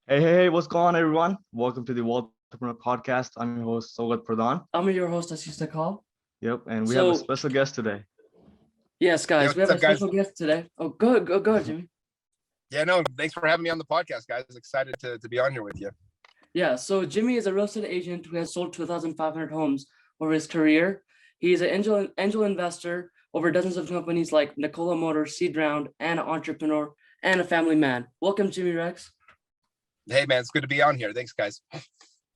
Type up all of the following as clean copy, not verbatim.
Hey, what's going on, everyone? Welcome to the Wealthapreneur Podcast. I'm your host, Sogat Pradhan. I'm your host, as used to call. Yep, and we have a So, special guest today. yes, Yeah, guys, we what's have a up, guys? special guest today. Oh, go ahead, Jimmy. Yeah, no, thanks for having me on the podcast, guys. Excited to be on here with you. Yeah, so Jimmy is a real estate agent who has sold 2,500 homes over his career. He's an angel investor over dozens of companies like Nikola Motors, Seed Round, and an entrepreneur and a family man. Welcome, Jimmy Rex. Hey, man, it's good to be on here. Thanks, guys.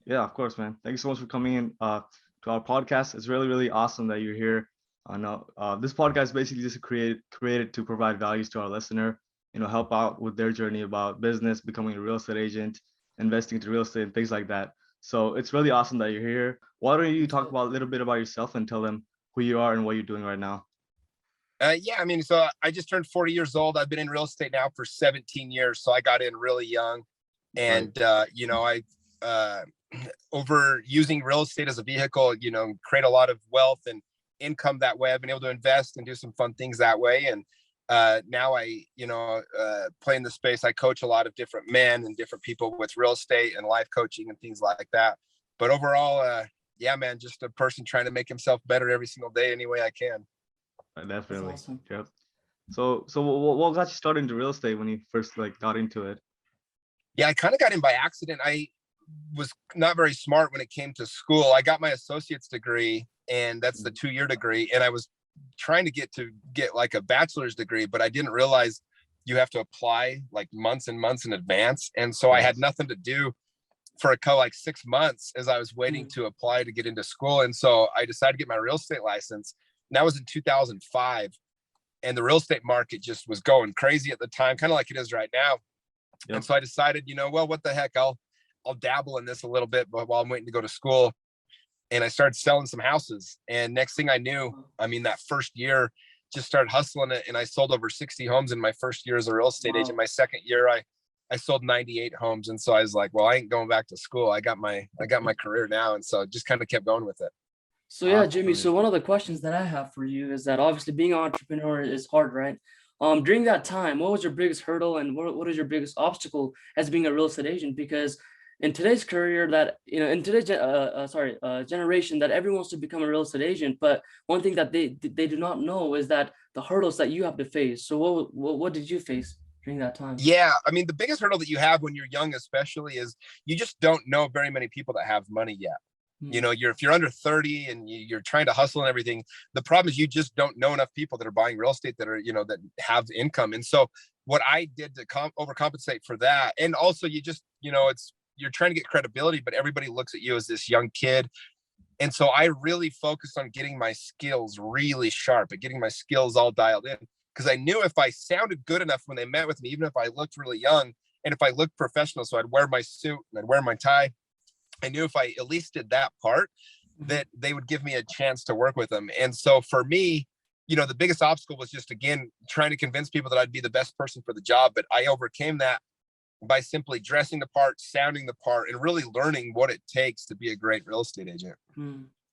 Yeah, of course, man. Thank you so much for coming in to our podcast. It's really awesome that you're here. This podcast is basically just created to provide values to our listener. Help out with their journey about business, becoming a real estate agent, investing into real estate, and things like that. So it's really awesome that you're here. Why don't you talk about a little bit about yourself and tell them who you are and what you're doing right now? So I just turned 40 years old. I've been in real estate now for 17 years. So I got in really young. And, I over using real estate as a vehicle, create a lot of wealth and income that way. I've been able to invest and do some fun things that way. And now I, play in the space. I coach a lot of different men and different people with real estate and life coaching and things like that. But overall, man, just a person trying to make himself better every single day any way I can. Definitely. Awesome. Yep. So what got you started into real estate when you first got into it? Yeah, I kind of got in by accident. I was not very smart when it came to school. I got my associate's degree, and that's the 2-year degree. And I was trying to get like a bachelor's degree, but I didn't realize you have to apply like months and months in advance. And so I had nothing to do for like 6 months as I was waiting to apply to get into school. And so I decided to get my real estate license. And that was in 2005. And the real estate market just was going crazy at the time, kind of like it is right now. Yep. And so I decided, what the heck, I'll dabble in this a little bit while I'm waiting to go to school. And I started selling some houses. And next thing I knew, that first year just started hustling it. And I sold over 60 homes in my first year as a real estate agent. My second year, I sold 98 homes. And so I was like, well, I ain't going back to school. I got my career now. And so just kind of kept going with it. So yeah, Jimmy, so one of the questions that I have for you is that obviously being an entrepreneur is hard, right? During that time, what was your biggest hurdle and what is your biggest obstacle as being a real estate agent? Because in today's career in today's generation that everyone wants to become a real estate agent, but one thing that they do not know is that the hurdles that you have to face. So what did you face during that time? Yeah, the biggest hurdle that you have when you're young, especially, is you just don't know very many people that have money yet. If you're under 30 and you're trying to hustle and everything, the problem is you just don't know enough people that are buying real estate that are, that have income. And so what I did to overcompensate for that, and also you just, you're trying to get credibility, but everybody looks at you as this young kid. And so I really focused on getting my skills really sharp and getting my skills all dialed in, because I knew if I sounded good enough when they met with me, even if I looked really young and if I looked professional, so I'd wear my suit and I'd wear my tie, I knew if I at least did that part, that they would give me a chance to work with them. And so for me, the biggest obstacle was just, again, trying to convince people that I'd be the best person for the job. But I overcame that by simply dressing the part, sounding the part, and really learning what it takes to be a great real estate agent.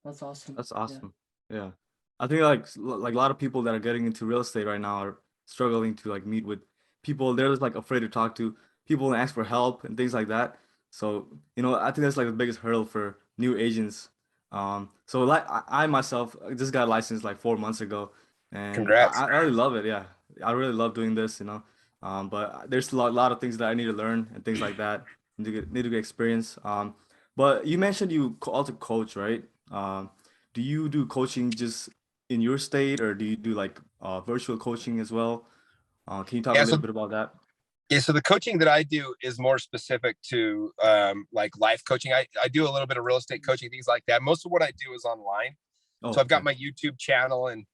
That's awesome. That's awesome. Yeah. I think like a lot of people that are getting into real estate right now are struggling to meet with people. They're just afraid to talk to people and ask for help and things like that. So, I think that's the biggest hurdle for new agents. So I myself just got licensed 4 months ago, and Congrats. I really love it. Yeah, I really love doing this, but there's a lot of things that I need to learn and things like that. Need to get experience. But you mentioned you also coach, right? Do you do coaching just in your state, or do you do virtual coaching as well? Can you talk a little bit about that? Yeah, so the coaching that I do is more specific to life coaching. I do a little bit of real estate coaching, things like that. Most of what I do is online. So I've got my YouTube channel, and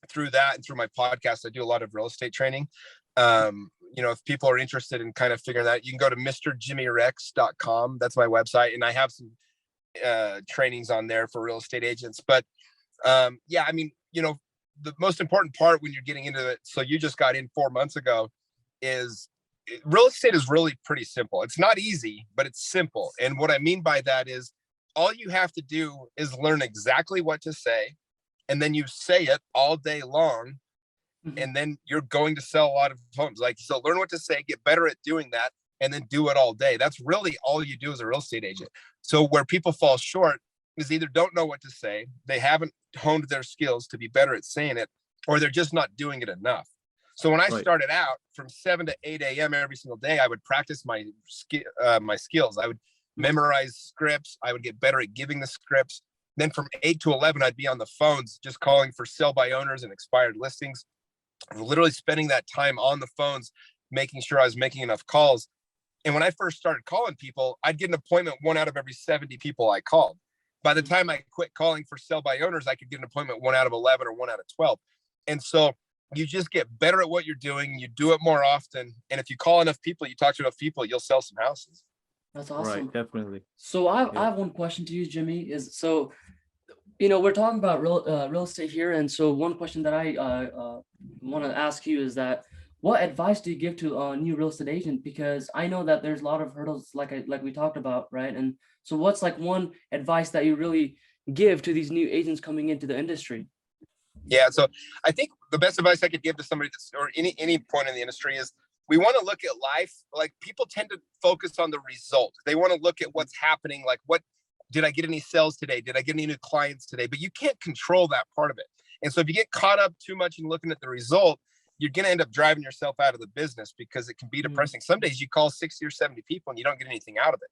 through that and through my podcast, I do a lot of real estate training. If people are interested in kind of figuring that, you can go to mrjimmyrex.com. That's my website. And I have some trainings on there for real estate agents. But the most important part when you're getting into it, so you just got in 4 months ago, is real estate is really pretty simple. It's not easy, but it's simple. And what I mean by that is all you have to do is learn exactly what to say, and then you say it all day long, and then you're going to sell a lot of homes. So learn what to say, get better at doing that, and then do it all day. That's really all you do as a real estate agent. So where people fall short is either don't know what to say, they haven't honed their skills to be better at saying it, or they're just not doing it enough. So when I started out, from 7 to 8 a.m. every single day, I would practice my skills. I would memorize scripts. I would get better at giving the scripts. Then from 8 to 11, I'd be on the phones just calling for sell by owners and expired listings. Literally spending that time on the phones, making sure I was making enough calls. And when I first started calling people, I'd get an appointment 1 out of every 70 people I called. By the time I quit calling for sell by owners, I could get an appointment 1 out of 11 or 1 out of 12. And so you just get better at what you're doing. You do it more often. And if you call enough people, you talk to enough people, you'll sell some houses. That's awesome. Right, definitely. So I have one question to you, Jimmy, is so, you know, we're talking about real estate here. And so one question that I want to ask you is that what advice do you give to a new real estate agent? Because I know that there's a lot of hurdles like we talked about, right? And so what's like one advice that you really give to these new agents coming into the industry? Yeah, so I think the best advice I could give to somebody that's, or any point in the industry, is we want to look at life. Like, people tend to focus on the result. They want to look at what's happening. Like, what did I get any sales today? Did I get any new clients today? But you can't control that part of it. And so if you get caught up too much in looking at the result, you're going to end up driving yourself out of the business, because it can be depressing. Some days you call 60 or 70 people and you don't get anything out of it.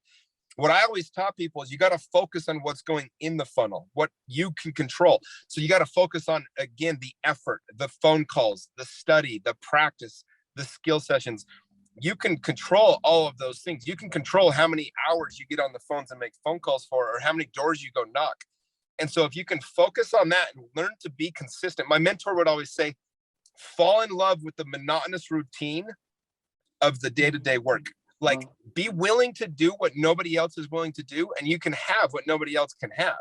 What I always taught people is you got to focus on what's going in the funnel, what you can control. So you got to focus on, again, the effort, the phone calls, the study, the practice, the skill sessions. You can control all of those things. You can control how many hours you get on the phones and make phone calls for, or how many doors you go knock. And so if you can focus on that and learn to be consistent, my mentor would always say, fall in love with the monotonous routine of the day-to-day work. Like, be willing to do what nobody else is willing to do, and you can have what nobody else can have.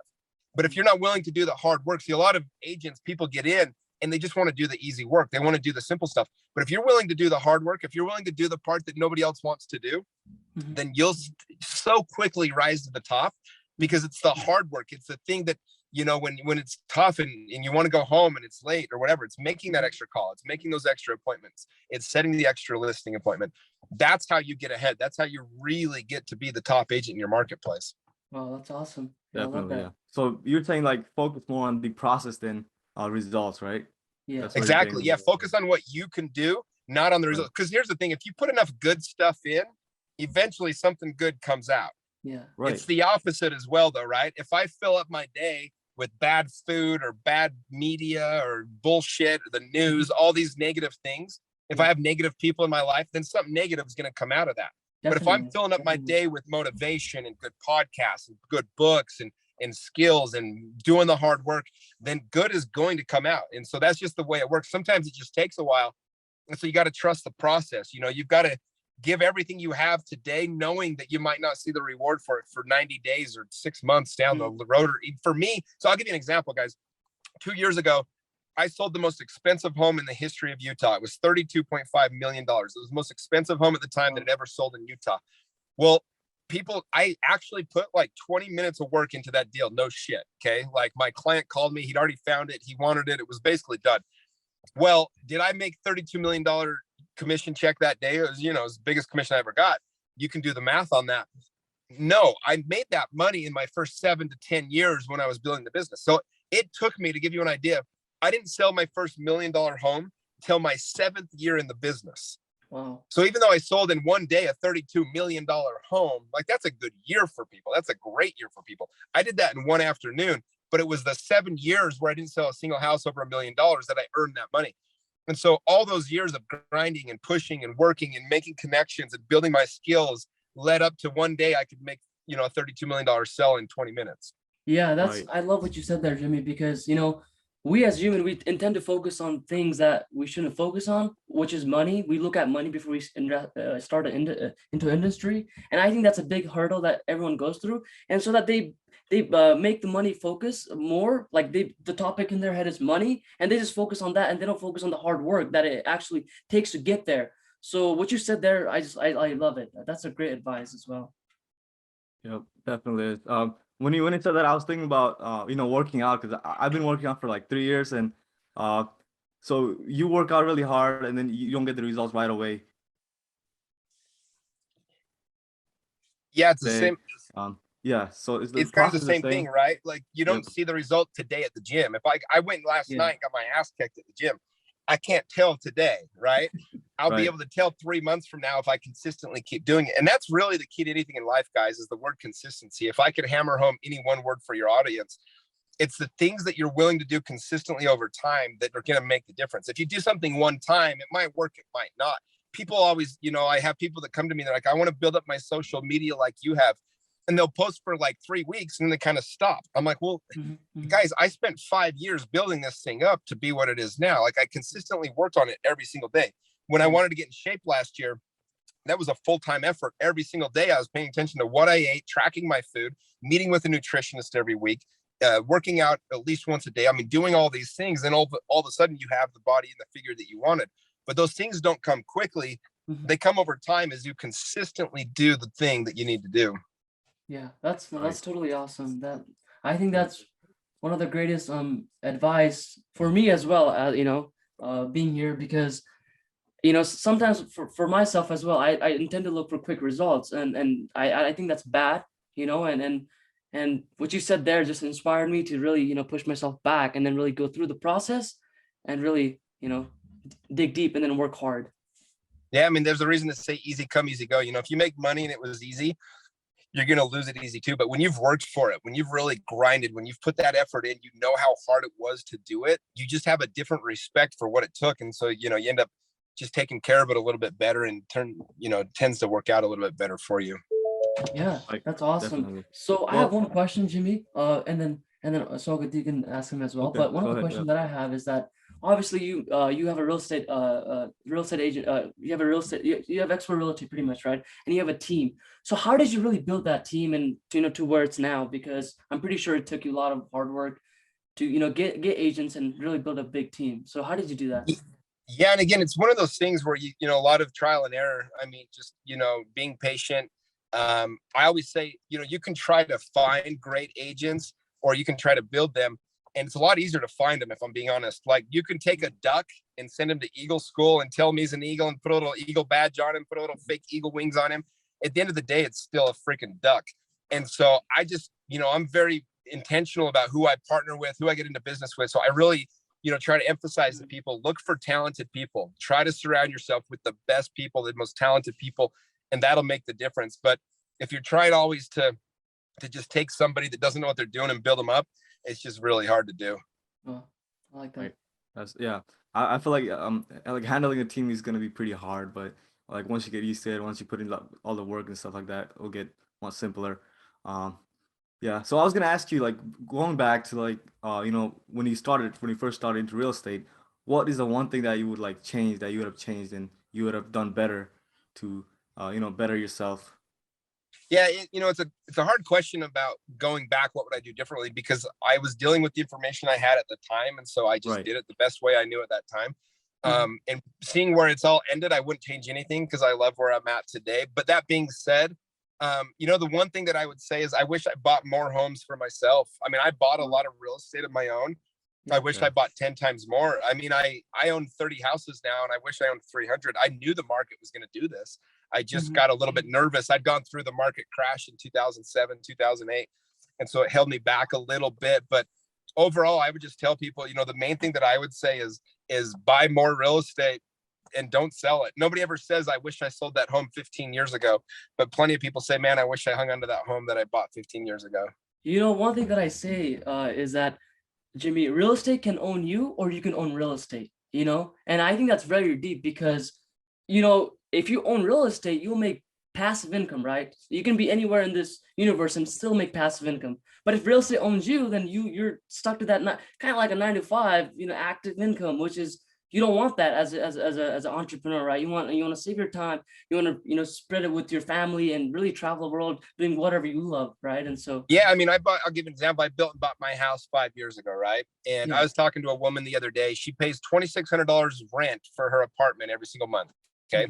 But if you're not willing to do the hard work, see, a lot of agents, people get in and they just want to do the easy work. They want to do the simple stuff. But if you're willing to do the hard work, if you're willing to do the part that nobody else wants to do, then you'll so quickly rise to the top, because it's the hard work. It's the thing that, you know, when it's tough and you want to go home and it's late or whatever, it's making that extra call. It's making those extra appointments. It's setting the extra listing appointment. That's how you get ahead. That's how you really get to be the top agent in your marketplace. Wow, that's awesome. Definitely, yeah. So you're saying, like, focus more on the process than results, right? Yeah, exactly. Yeah, focus on what you can do, not on the results. Because here's the thing: if you put enough good stuff in, eventually something good comes out. Yeah, right. It's the opposite as well, though, right? If I fill up my day with bad food or bad media or bullshit or the news, all these negative things, if I have negative people in my life, then something negative is going to come out of that. But if I'm filling up my day with motivation and good podcasts and good books and skills and doing the hard work, then good is going to come out. And so that's just the way it works. Sometimes it just takes a while. And so you got to trust the process. You know, you've got to give everything you have today, knowing that you might not see the reward for it for 90 days or 6 months down the road. Or for me, so I'll give you an example, guys. 2 years ago, I sold the most expensive home in the history of Utah. It was $32.5 million. It was the most expensive home at the time that had ever sold in Utah. Well, I actually put like 20 minutes of work into that deal. No shit. Okay. Like, my client called me. He'd already found it. He wanted it. It was basically done. Well, did I make $32 million commission check that day? It was, you know, it was the biggest commission I ever got. You can do the math on that. No, I made that money in my first 7 to 10 years when I was building the business. So it took me, to give you an idea, I didn't sell my first $1 million home till my 7th year in the business. Wow. So even though I sold in one day a $32 million home, like, that's a good year for people. That's a great year for people. I did that in one afternoon, but it was the 7 years where I didn't sell a single house over $1 million that I earned that money. And so all those years of grinding and pushing and working and making connections and building my skills led up to one day I could make, you know, a $32 million sell in 20 minutes. Yeah, that's Right. I love what you said there, Jimmy, because, you know, we as human, we intend to focus on things that we shouldn't focus on, which is money. We look at money before we start into industry. And I think that's a big hurdle that everyone goes through. And so that they make the money focus more, like the topic in their head is money, and they just focus on that, and they don't focus on the hard work that it actually takes to get there. So what you said there, I love it. That's a great advice as well. Yep, definitely is. When you said that, I was thinking about you know, working out, because I've been working out for like 3 years, and so you work out really hard and then you don't get the results right away. Yeah, it's the day. same. Yeah, so it's the It's kind of the process same thing, right? Like you don't Yep. see the result today at the gym. If I went last Yeah. night and got my ass kicked at the gym, I can't tell today, right? I'll be Right. able to tell 3 months from now if I consistently keep doing it. And that's really the key to anything in life, guys, is the word consistency. If I could hammer home any one word for your audience, it's the things that you're willing to do consistently over time that are going to make the difference. If you do something one time, it might work, it might not. People always, I have people that come to me, they're like, I want to build up my social media like you have. And they'll post for like 3 weeks and then they kind of stop. I'm like, well, guys, I spent 5 years building this thing up to be what it is now. Like I consistently worked on it every single day. When I wanted to get in shape last year, that was a full-time effort. Every single day I was paying attention to what I ate, tracking my food, meeting with a nutritionist every week, working out at least once a day. I mean, doing all these things, and all of a sudden you have the body and the figure that you wanted. But those things don't come quickly. They come over time as you consistently do the thing that you need to do. Yeah, that's totally awesome. I think that's one of the greatest advice for me as well, being here, because sometimes for myself as well, I intend to look for quick results, and I think that's bad, and what you said there just inspired me to really push myself back and then really go through the process and really dig deep and then work hard. Yeah, I mean, there's a reason to say easy come, easy go. If you make money and it was easy, you're going to lose it easy too. But when you've worked for it, when you've really grinded, when you've put that effort in, you know how hard it was to do it. You just have a different respect for what it took. And so, you end up just taking care of it a little bit better, and tends to work out a little bit better for you. Yeah, that's awesome. Definitely. So I have one question, Jimmy, and then Sogat, you can ask him as well. Okay, But one go of the ahead, questions that I have is that obviously you have a real estate agent, you have a real estate, you have expert realty pretty much, right? And you have a team. So how did you really build that team and to where it's now? Because I'm pretty sure it took you a lot of hard work to get agents and really build a big team. So how did you do that? Yeah, and again, it's one of those things where a lot of trial and error. I mean, just being patient. I always say, you can try to find great agents, or you can try to build them. And it's a lot easier to find them, if I'm being honest. Like, you can take a duck and send him to Eagle school and tell him he's an eagle and put a little eagle badge on him, put a little fake eagle wings on him. At the end of the day, it's still a freaking duck. And so I just, I'm very intentional about who I partner with, who I get into business with. So I really, try to emphasize to people, look for talented people. Try to surround yourself with the best people, the most talented people, and that'll make the difference. But if you're trying always to just take somebody that doesn't know what they're doing and build them up, it's just really hard to do. Oh, I like that. Right. I feel like handling a team is gonna be pretty hard, but like once you get used to it, once you put in all the work and stuff like that, it'll get much simpler. Yeah. So I was gonna ask you, like, going back to like when you first started into real estate, what is the one thing that you would like change, that you would have changed and you would have done better to better yourself? Yeah, it's a hard question about going back. What would I do differently? Because I was dealing with the information I had at the time, and so I just Right. did it the best way I knew at that time. And seeing where it's all ended, I wouldn't change anything because I love where I'm at today. But that being said, the one thing that I would say is I wish I bought more homes for myself. I mean, I bought a lot of real estate of my own. I wish I bought 10 times more. I mean, I own 30 houses now, and I wish I owned 300. I knew the market was going to do this. I just got a little bit nervous. I'd gone through the market crash in 2007, 2008. And so it held me back a little bit. But overall, I would just tell people, the main thing that I would say is buy more real estate and don't sell it. Nobody ever says, I wish I sold that home 15 years ago. But plenty of people say, man, I wish I hung onto that home that I bought 15 years ago. One thing that I say is that, Jimmy, real estate can own you, or you can own real estate, and I think that's very deep because, if you own real estate, you'll make passive income, right? You can be anywhere in this universe and still make passive income. But if real estate owns you, then you're stuck to that, kind of like a 9 to 5, active income, which is, you don't want that as an entrepreneur, right? You want to save your time. You want to spread it with your family and really travel the world doing whatever you love, right? And so yeah, I mean, I'll give an example. I built and bought my house 5 years ago, right? And I was talking to a woman the other day. She pays $2,600 rent for her apartment every single month. Okay,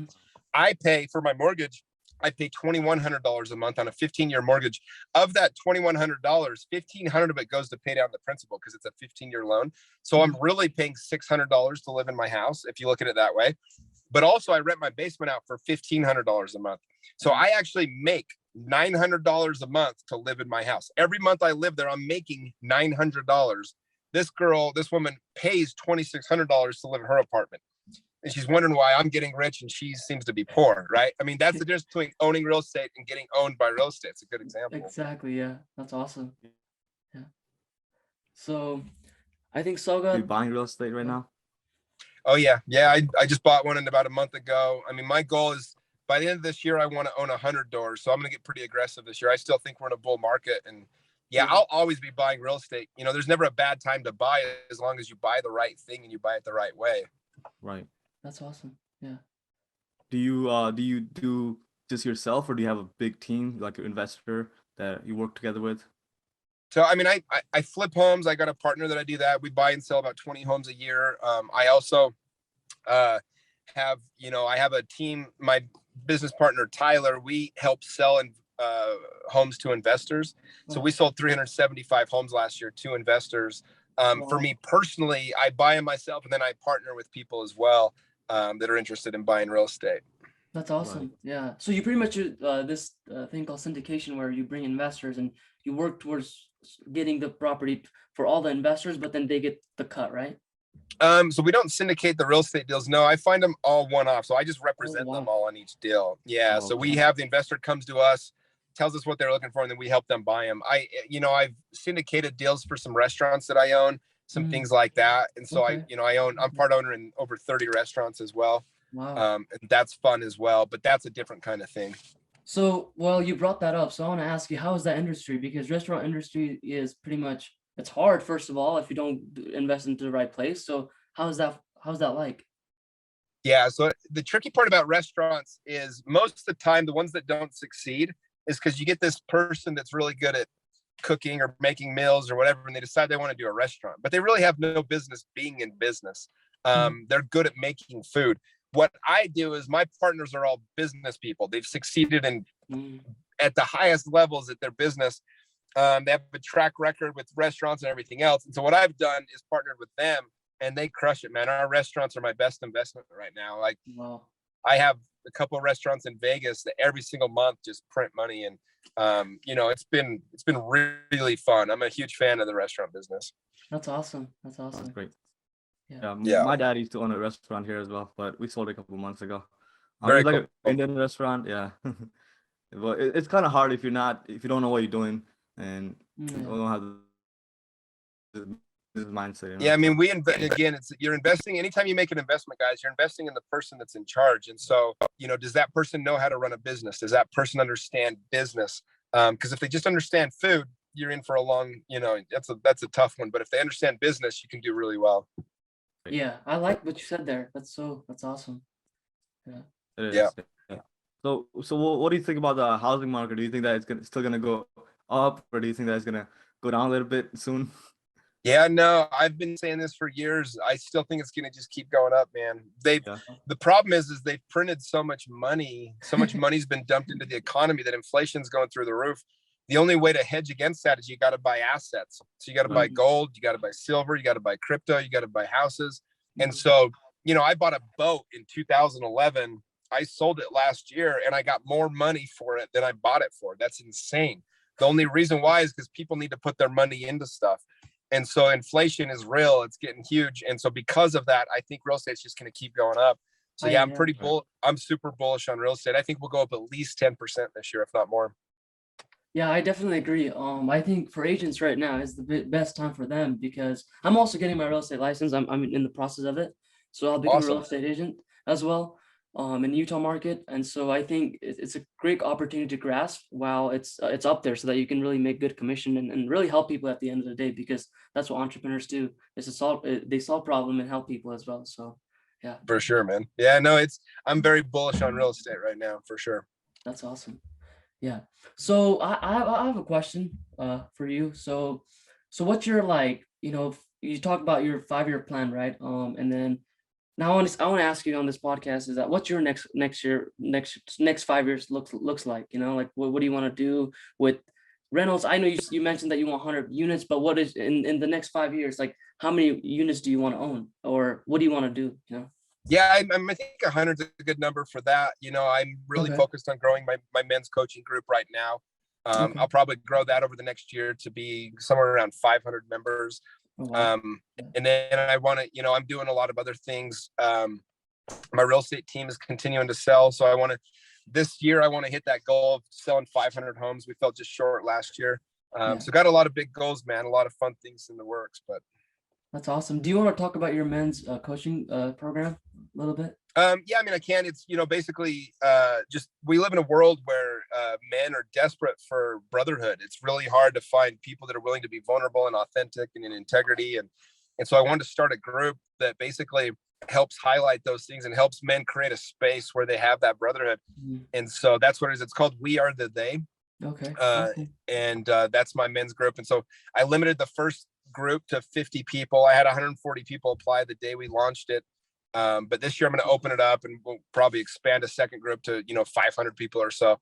I pay for my mortgage. I pay $2,100 a month on a 15-year mortgage. Of that $2,100, $1,500 of it goes to pay down the principal because it's a 15-year loan. So I'm really paying $600 to live in my house, if you look at it that way. But also I rent my basement out for $1,500 a month. So I actually make $900 a month to live in my house. Every month I live there, I'm making $900. This woman pays $2,600 to live in her apartment. And she's wondering why I'm getting rich and she seems to be poor, right? I mean, that's the difference between owning real estate and getting owned by real estate. It's a good example. Exactly. Yeah, that's awesome. Yeah. So I think Are you Soga. buying real estate right now? Oh yeah. I just bought one in about a month ago. I mean, my goal is by the end of this year, I want to own 100 doors. So I'm going to get pretty aggressive this year. I still think we're in a bull market, and yeah, I'll always be buying real estate. You know, there's never a bad time to buy it as long as you buy the right thing and you buy it the right way. Right. That's awesome. Yeah. Do you do just yourself, or do you have a big team, like an investor that you work together with? So, I mean, I flip homes. I got a partner that I do that. We buy and sell about 20 homes a year. I also have, I have a team, my business partner, Tyler, we help sell homes to investors. So we sold 375 homes last year to investors. For me personally, I buy them myself, and then I partner with people as well that are interested in buying real estate. That's awesome. Right. Yeah. So you pretty much this thing called syndication, where you bring investors and you work towards getting the property for all the investors, but then they get the cut, right? So we don't syndicate the real estate deals. No, I find them all one-off. So I just represent them all on each deal. Yeah. So we have the investor comes to us, tells us what they're looking for, and then we help them buy them. I've syndicated deals for some restaurants that I own, some things like that. And so I'm part owner in over 30 restaurants as well. Wow. And that's fun as well, but that's a different kind of thing. So, well, you brought that up. So I want to ask you, how is that industry? Because restaurant industry is pretty much, it's hard, first of all, if you don't invest into the right place. So how's that like? Yeah. So the tricky part about restaurants is most of the time, the ones that don't succeed is because you get this person that's really good at cooking or making meals or whatever, and they decide they want to do a restaurant, but they really have no business being in business. They're good at making food. What I do is my partners are all business people. They've succeeded at the highest levels at their business. They have a track record with restaurants and everything else. And so what I've done is partnered with them, and they crush it, man. Our restaurants are my best investment right now. Like, wow. I have a couple of restaurants in Vegas that every single month just print money. And, it's been really fun. I'm a huge fan of the restaurant business. That's awesome. That's great. Yeah. My dad used to own a restaurant here as well, but we sold it a couple of months ago. Very like cool. an Indian restaurant. Yeah. But it's kind of hard if you don't know what you're doing and you don't have this mindset. Yeah, I mean, you're investing. Anytime you make an investment, guys, you're investing in the person that's in charge. And so, does that person know how to run a business? Does that person understand business? Because if they just understand food, you're in for a long, that's a tough one. But if they understand business, you can do really well. Yeah, I like what you said there. That's awesome. Yeah. It is. Yeah. So what do you think about the housing market? Do you think that it's still gonna go up, or do you think that it's gonna go down a little bit soon? Yeah, no, I've been saying this for years. I still think it's going to just keep going up, man. The problem is they've printed so much money. So much money's been dumped into the economy that inflation's going through the roof. The only way to hedge against that is you got to buy assets. So you got to buy gold, you got to buy silver, you got to buy crypto, you got to buy houses. And so, I bought a boat in 2011. I sold it last year and I got more money for it than I bought it for. That's insane. The only reason why is because people need to put their money into stuff. And so inflation is real. It's getting huge. And so because of that, I think real estate's just going to keep going up. So yeah, I'm super bullish on real estate. I think we'll go up at least 10% this year, if not more. Yeah, I definitely agree. I think for agents right now is the best time for them, because I'm also getting my real estate license. I'm in the process of it. So I'll become a real estate agent as well in the Utah market. And so I think it's a great opportunity to grasp while it's up there, so that you can really make good commission and really help people at the end of the day, because that's what entrepreneurs do, is they solve problem and help people as well. So yeah. For sure, man. Yeah, no, I'm very bullish on real estate right now, for sure. That's awesome. Yeah. So I have a question for you. So what's your, you talk about your 5-year plan, right? And then now I want to ask you on this podcast is that what's your next 5 years looks like, what do you want to do with rentals? I know you mentioned that you want 100 units, but what is in the next 5 years, like how many units do you want to own, or what do you want to do? Yeah, I think 100 is a good number for that. You know, I'm really Okay. focused on growing my men's coaching group right now. Okay. I'll probably grow that over the next year to be somewhere around 500 members. Oh, wow. And then I want to, I'm doing a lot of other things. My real estate team is continuing to sell. So this year, I want to hit that goal of selling 500 homes. We fell just short last year. Yeah. So got a lot of big goals, man, a lot of fun things in the works, but. That's awesome. Do you want to talk about your men's coaching program a little bit? Yeah, I mean, I can. It's, basically just we live in a world where men are desperate for brotherhood. It's really hard to find people that are willing to be vulnerable and authentic and in integrity. And so I wanted to start a group that basically helps highlight those things and helps men create a space where they have that brotherhood. Mhm. And so that's what it is. It's called We Are the They. Okay. And that's my men's group. And so I limited the first group to 50 people. I had 140 people apply the day we launched it. But this year I'm going to open it up and we'll probably expand a second group to, 500 people or so.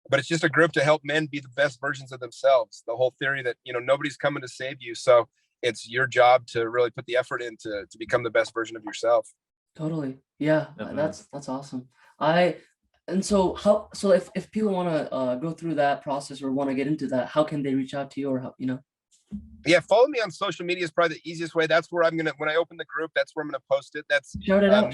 But it's just a group to help men be the best versions of themselves. The whole theory that, nobody's coming to save you. So it's your job to really put the effort in to become the best version of yourself. Totally. Yeah. Definitely. That's awesome. So if people want to go through that process or want to get into that, how can they reach out to you or how, Yeah, follow me on social media is probably the easiest way. That's where when I open the group, that's where I'm gonna post it. That's shout it out.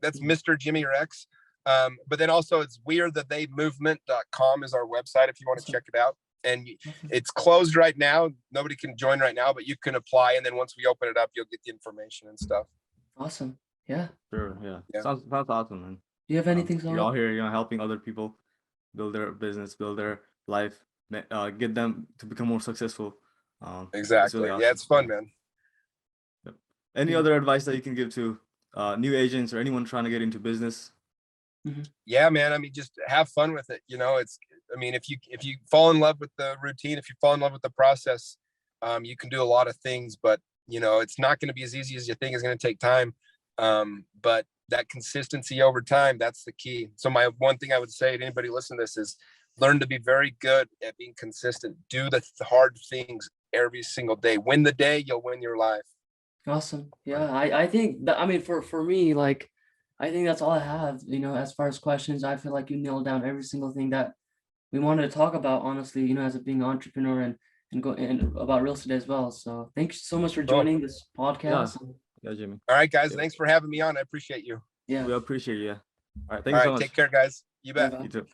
That's Mr. Jimmy Rex. But then also it's wearethethemovement.com is our website if you want to check it out. And it's closed right now. Nobody can join right now, but you can apply. And then once we open it up, you'll get the information and stuff. Awesome. Yeah. Sure. Yeah. Yeah. Sounds awesome, man. Do you have anything? You're all here, helping other people build their business, build their life, get them to become more successful. Exactly. Really awesome. Yeah, it's fun, man. Yep. Any other advice that you can give to new agents or anyone trying to get into business? Yeah, man. I mean, just have fun with it. If you fall in love with the routine, if you fall in love with the process, you can do a lot of things, but it's not going to be as easy as you think. It's going to take time. But that consistency over time, that's the key. So my one thing I would say to anybody listening to this is learn to be very good at being consistent. Do the hard things every single day. Win the day, you'll win your life. Awesome. Yeah. I think that, for me, like, I think that's all I have, as far as questions. I feel like you nailed down every single thing that we wanted to talk about, honestly, as being an entrepreneur and about real estate as well. So thanks so much for joining this podcast. Yeah, Jimmy. All right, guys. Thanks for having me on. I appreciate you. Yeah. We appreciate you. All right. Thank All you so right. much. Take care, guys. You bet. Bye. You too.